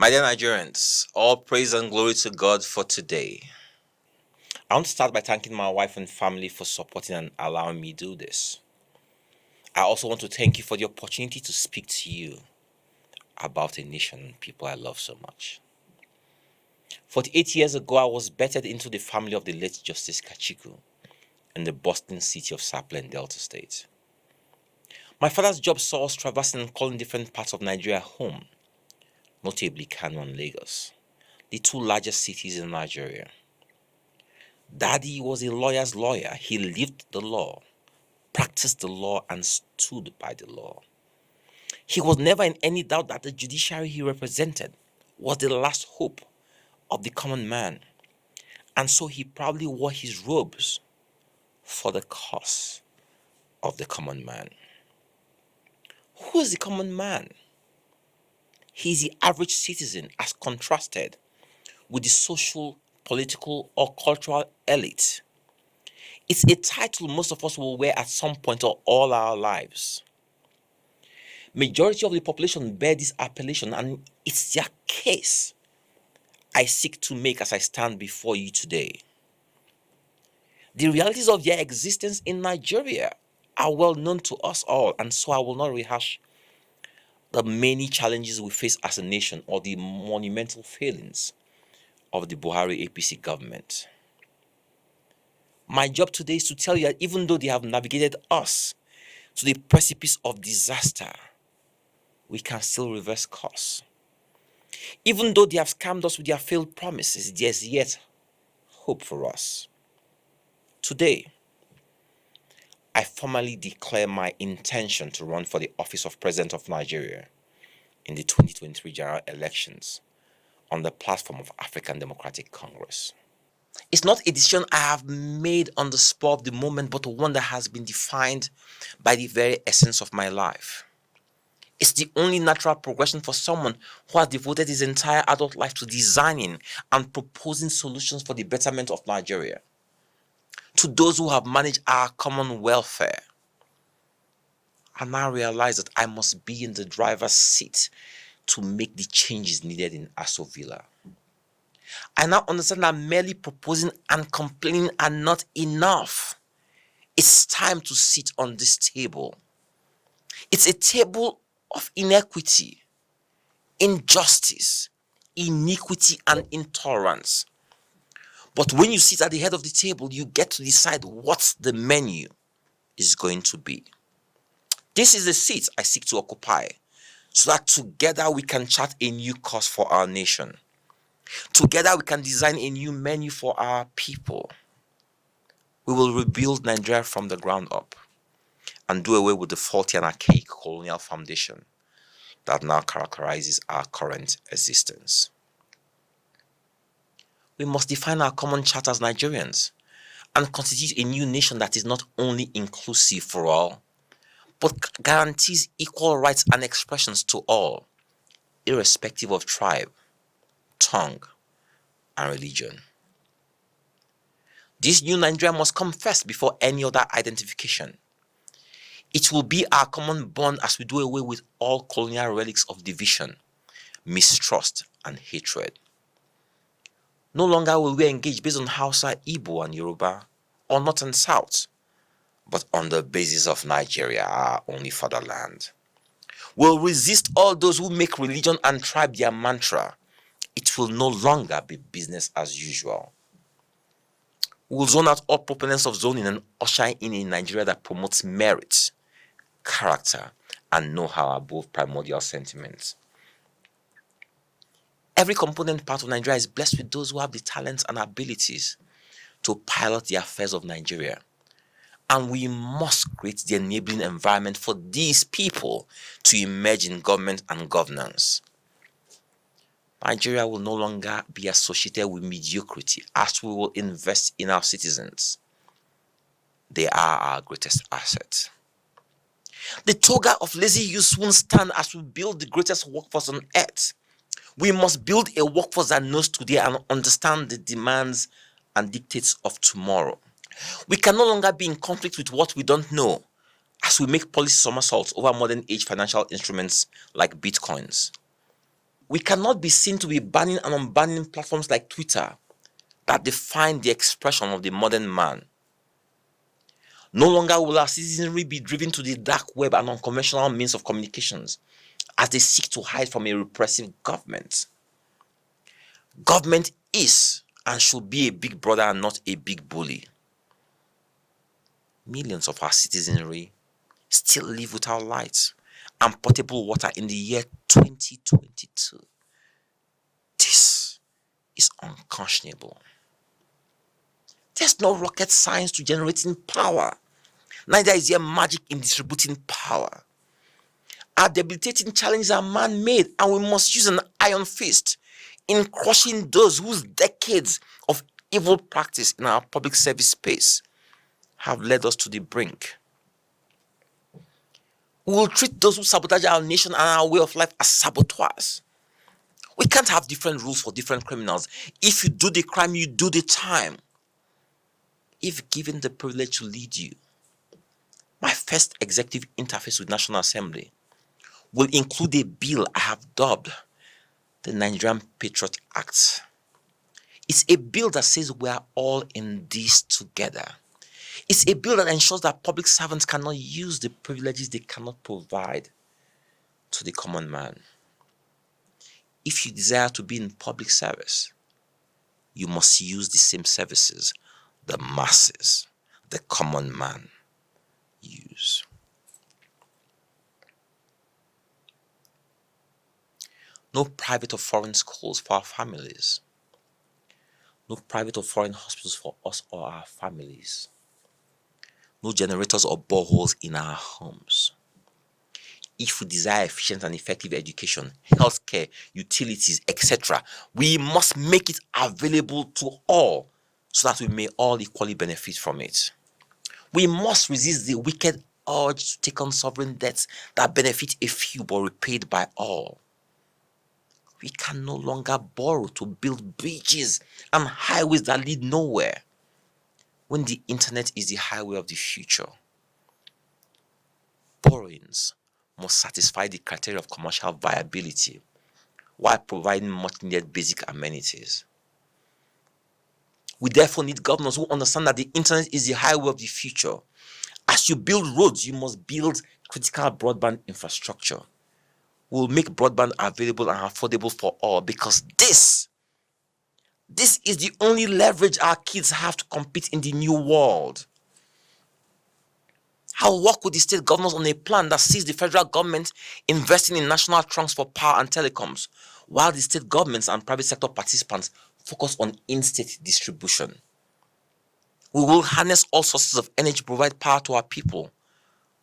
My dear Nigerians, all praise and glory to God for today. I want to start by thanking my wife and family for supporting and allowing me do this. I also want to thank you for the opportunity to speak to you about a nation and people I love so much. 48 years ago, I was bettered into the family of the late Justice Kachiku in the bustling city of Sapele in Delta State. My father's job saw us traversing and calling different parts of Nigeria home, notably Kano and Lagos, the two largest cities in Nigeria. Daddy was a lawyer's lawyer. He lived the law, practiced the law, and stood by the law. He was never in any doubt that the judiciary he represented was the last hope of the common man, and so he proudly wore his robes for the cause of the common man. Who is the common man? He is the average citizen as contrasted with the social, political, or cultural elite. It's a title most of us will wear at some point or all our lives. Majority of the population bear this appellation, and it's their case I seek to make as I stand before you today. The realities of their existence in Nigeria are well known to us all, and so I will not rehash the many challenges we face as a nation or the monumental failings of the Buhari APC government. My job today is to tell you that even though they have navigated us to the precipice of disaster, we can still reverse course. Even though they have scammed us with their failed promises, there's yet hope for us. Today, I formally declare my intention to run for the office of President of Nigeria in the 2023 general elections on the platform of African Democratic Congress. It's not a decision I have made on the spur of the moment, but one that has been defined by the very essence of my life. It's the only natural progression for someone who has devoted his entire adult life to designing and proposing solutions for the betterment of Nigeria. To those who have managed our common welfare, I now realize that I must be in the driver's seat to make the changes needed in Aso Villa. I now understand that merely proposing and complaining are not enough. It's time to sit on this table. It's a table of inequity, injustice, iniquity, and intolerance. But when you sit at the head of the table, you get to decide what the menu is going to be. This is the seat I seek to occupy, so that together we can chart a new course for our nation. Together we can design a new menu for our people. We will rebuild Nigeria from the ground up and do away with the faulty and archaic colonial foundation that now characterizes our current existence. We must define our common charter as Nigerians and constitute a new nation that is not only inclusive for all, but guarantees equal rights and expressions to all, irrespective of tribe, tongue, and religion. This new Nigeria must come first before any other identification. It will be our common bond as we do away with all colonial relics of division, mistrust, and hatred. No longer will we engage based on Hausa, Igbo, and Yoruba, or North and South, but on the basis of Nigeria, our only fatherland. We'll resist all those who make religion and tribe their mantra. It will no longer be business as usual. We'll zone out all proponents of zoning and usher in a Nigeria that promotes merit, character, and know-how above primordial sentiments. Every component part of Nigeria is blessed with those who have the talents and abilities to pilot the affairs of Nigeria. And we must create the enabling environment for these people to emerge in government and governance. Nigeria will no longer be associated with mediocrity as we will invest in our citizens. They are our greatest asset. The toga of lazy youth won't stand as we build the greatest workforce on earth. We must build a workforce that knows today and understands the demands and dictates of tomorrow. We can no longer be in conflict with what we don't know as we make policy somersaults over modern age financial instruments like bitcoins. We cannot be seen to be banning and unbanning platforms like Twitter that define the expression of the modern man. No longer will our citizenry be driven to the dark web and unconventional means of communications as they seek to hide from a repressive government. Government is and should be a big brother and not a big bully. Millions of our citizenry still live without lights and potable water in the year 2022. This is unconscionable. There's no rocket science to generating power. Neither is there magic in distributing power. Our debilitating challenges are man-made, and we must use an iron fist in crushing those whose decades of evil practice in our public service space have led us to the brink. We will treat those who sabotage our nation and our way of life as saboteurs. We can't have different rules for different criminals. If you do the crime, you do the time. If given the privilege to lead you, my first executive interface with National Assembly will include a bill I have dubbed the Nigerian Patriot Act. It's a bill that says we are all in this together. It's a bill that ensures that public servants cannot use the privileges they cannot provide to the common man. If you desire to be in public service, you must use the same services the masses, the common man, use. No private or foreign schools for our families. No private or foreign hospitals for us or our families. No generators or boreholes in our homes. If we desire efficient and effective education, healthcare, utilities, etc., we must make it available to all so that we may all equally benefit from it. We must resist the wicked urge to take on sovereign debts that benefit a few but repaid by all. We can no longer borrow to build bridges and highways that lead nowhere when the internet is the highway of the future. Borrowings must satisfy the criteria of commercial viability while providing much needed basic amenities. We therefore need governors who understand that the internet is the highway of the future. As you build roads, you must build critical broadband infrastructure. We'll make broadband available and affordable for all because this is the only leverage our kids have to compete in the new world. I'll work with the state governors on a plan that sees the federal government investing in national trunks for power and telecoms, while the state governments and private sector participants focus on in-state distribution. We will harness all sources of energy to provide power to our people,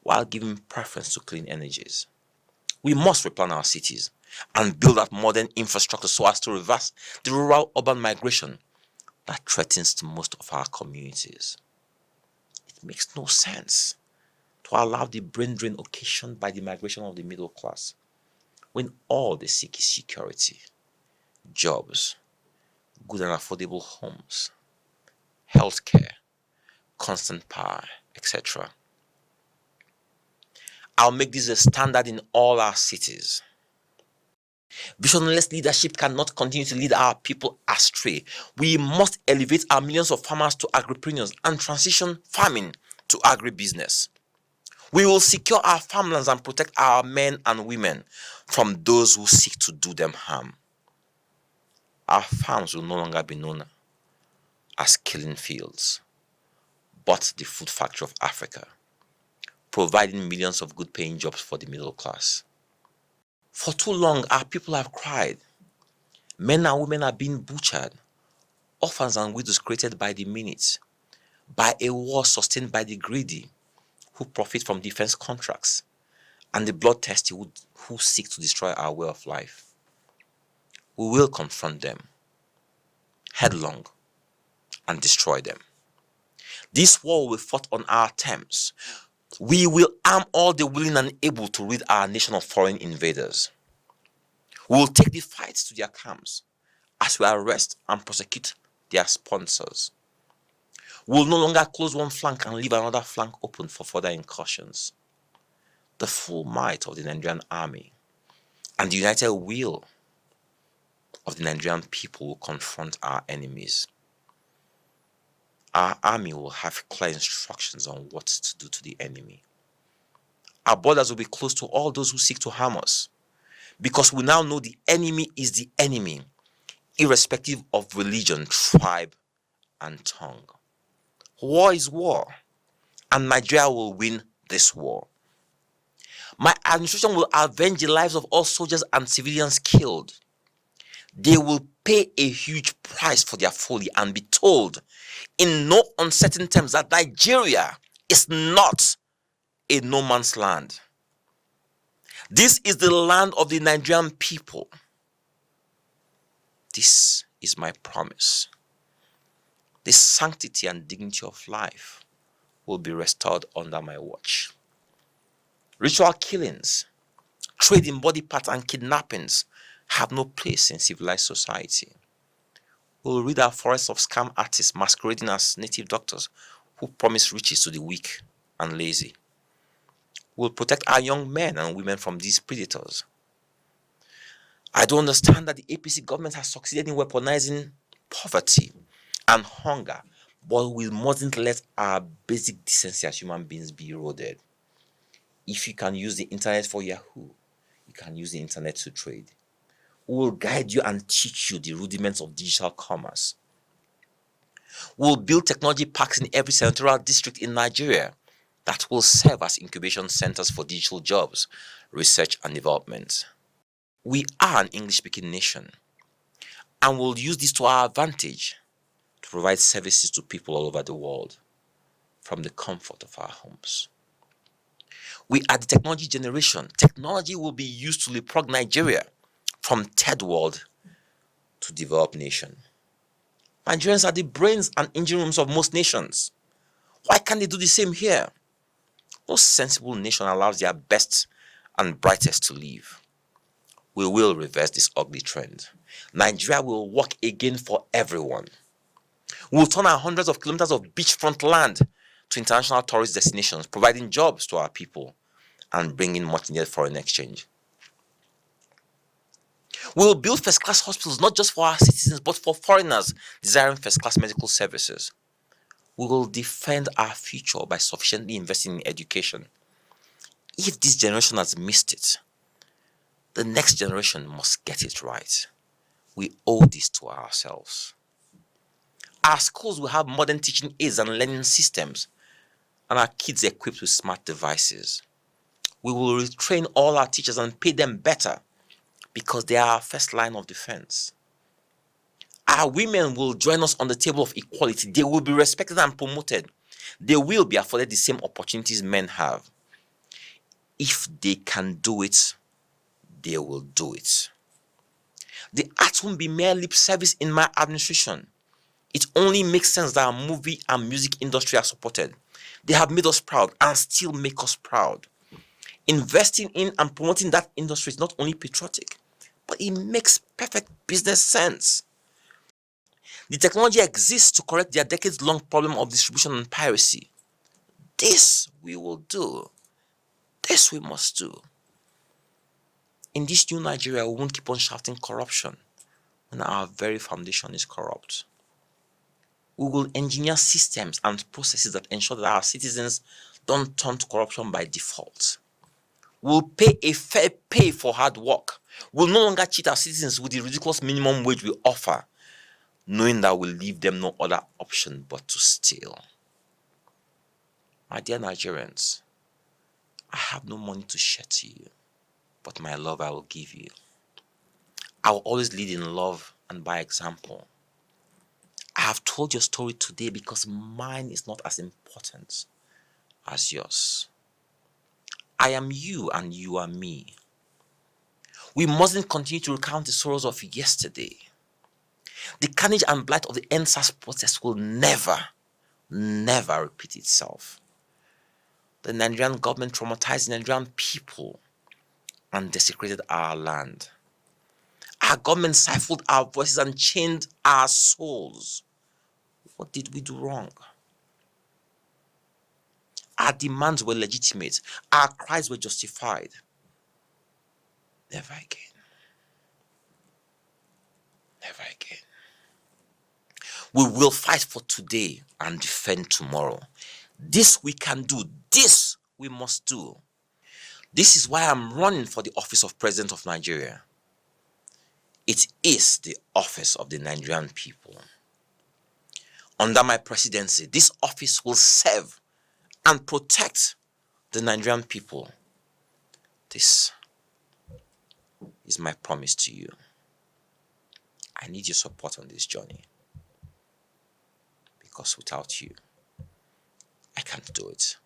while giving preference to clean energies. We must replan our cities and build out modern infrastructure so as to reverse the rural-urban migration that threatens to most of our communities. It makes no sense to allow the brain drain occasioned by the migration of the middle class when all they seek is security, jobs, good and affordable homes, healthcare, constant power, etc. I'll make this a standard in all our cities. Visionless leadership cannot continue to lead our people astray. We must elevate our millions of farmers to agripreneurs and transition farming to agribusiness. We will secure our farmlands and protect our men and women from those who seek to do them harm. Our farms will no longer be known as killing fields, but the food factory of Africa, providing millions of good-paying jobs for the middle class. For too long, our people have cried. Men and women are being butchered, orphans and widows created by the minute, by a war sustained by the greedy, who profit from defense contracts, and the bloodthirsty who seek to destroy our way of life. We will confront them headlong and destroy them. This war will be fought on our terms. We will arm all the willing and able to rid our nation of foreign invaders. We will take the fight to their camps as we arrest and prosecute their sponsors. We will no longer close one flank and leave another flank open for further incursions. The full might of the Nigerian army and the united will of the Nigerian people will confront our enemies. Our army will have clear instructions on what to do to the enemy. Our borders will be closed to all those who seek to harm us, because we now know the enemy is the enemy, irrespective of religion, tribe, and tongue. War is war, and Nigeria will win this war. My administration will avenge the lives of all soldiers and civilians killed. They will pay a huge price for their folly and be told in no uncertain terms that Nigeria is not a no man's land. This is the land of the Nigerian people. This is my promise. The sanctity and dignity of life will be restored under my watch. Ritual killings, trade in body parts, and kidnappings have no place in civilized society. We will rid our forests of scam artists masquerading as native doctors who promise riches to the weak and lazy. We will protect our young men and women from these predators. I don't understand that the APC government has succeeded in weaponizing poverty and hunger, but we mustn't let our basic decency as human beings be eroded. If you can use the internet for Yahoo, you can use the internet to trade. We will guide you and teach you the rudiments of digital commerce. We will build technology parks in every senatorial district in Nigeria that will serve as incubation centers for digital jobs, research, and development. We are an English-speaking nation, and we'll use this to our advantage to provide services to people all over the world from the comfort of our homes. We are the technology generation. Technology will be used to leapfrog Nigeria from third world to developed nation. Nigerians are the brains and engine rooms of most nations. Why can't they do the same here? No sensible nation allows their best and brightest to leave. We will reverse this ugly trend. Nigeria will work again for everyone. We will turn our hundreds of kilometers of beachfront land to international tourist destinations, providing jobs to our people and bringing much needed foreign exchange. We will build first-class hospitals not just for our citizens but for foreigners desiring first-class medical services. We will defend our future by sufficiently investing in education. If this generation has missed it, the next generation must get it right. We owe this to ourselves. Our schools will have modern teaching aids and learning systems, and our kids equipped with smart devices. We will retrain all our teachers and pay them better because they are our first line of defense. Our women will join us on the table of equality. They will be respected and promoted. They will be afforded the same opportunities men have. If they can do it, they will do it. The arts won't be mere lip service in my administration. It only makes sense that our movie and music industry are supported. They have made us proud and still make us proud. Investing in and promoting that industry is not only patriotic, but it makes perfect business sense. The technology exists to correct their decades-long problem of distribution and piracy. This we will do. This we must do. In this new Nigeria, we won't keep on shouting corruption when our very foundation is corrupt. We will engineer systems and processes that ensure that our citizens don't turn to corruption by default. We'll pay a fair pay for hard work. We'll no longer cheat our citizens with the ridiculous minimum wage we offer, knowing that we'll leave them no other option but to steal. My dear Nigerians, I have no money to share to you, but my love I will give you. I will always lead in love and by example. I have told your story today because mine is not as important as yours. I am you and you are me. We mustn't continue to recount the sorrows of yesterday. The carnage and blight of the NSAS protest will never repeat itself. The Nigerian government traumatized the Nigerian people and desecrated our land. Our government stifled our voices and chained our souls. What did we do wrong? Our demands were legitimate. Our cries were justified. Never again. We will fight for today and defend tomorrow. This we can do. This we must do. This is why I'm running for the office of President of Nigeria. It is the office of the Nigerian people. Under my presidency, this office will serve and protect the Nigerian people. This is my promise to you. I need your support on this journey, because without you, I can't do it.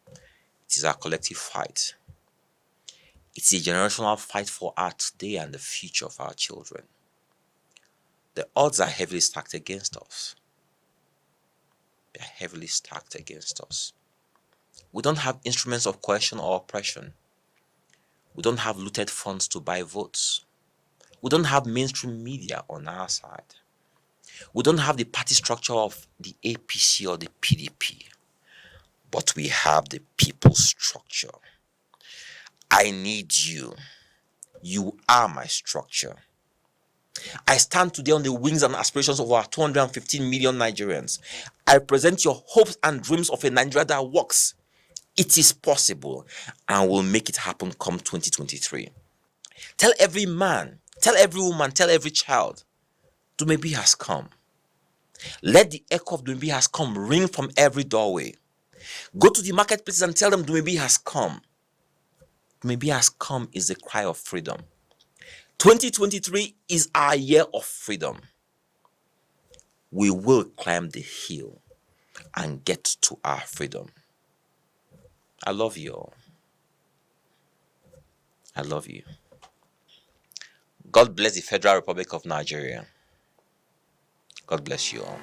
It is our collective fight. It's a generational fight for our today and the future of our children. The odds are heavily stacked against us. They are heavily stacked against us. We don't have instruments of coercion or oppression. We don't have looted funds to buy votes. We don't have mainstream media on our side. We don't have the party structure of the APC or the PDP. But we have the people's structure. I need you. You are my structure. I stand today on the wings and aspirations of our 215 million Nigerians. I present your hopes and dreams of a Nigeria that works. It is possible, and we'll make it happen come 2023. Tell every man, tell every woman, tell every child, Dumebi has come. Let the echo of Dumebi has come ring from every doorway. Go to the marketplaces and tell them Dumebi has come. Dumebi has come is the cry of freedom. 2023 is our year of freedom. We will climb the hill and get to our freedom. I love you all. I love you. God bless the Federal Republic of Nigeria. God bless you all.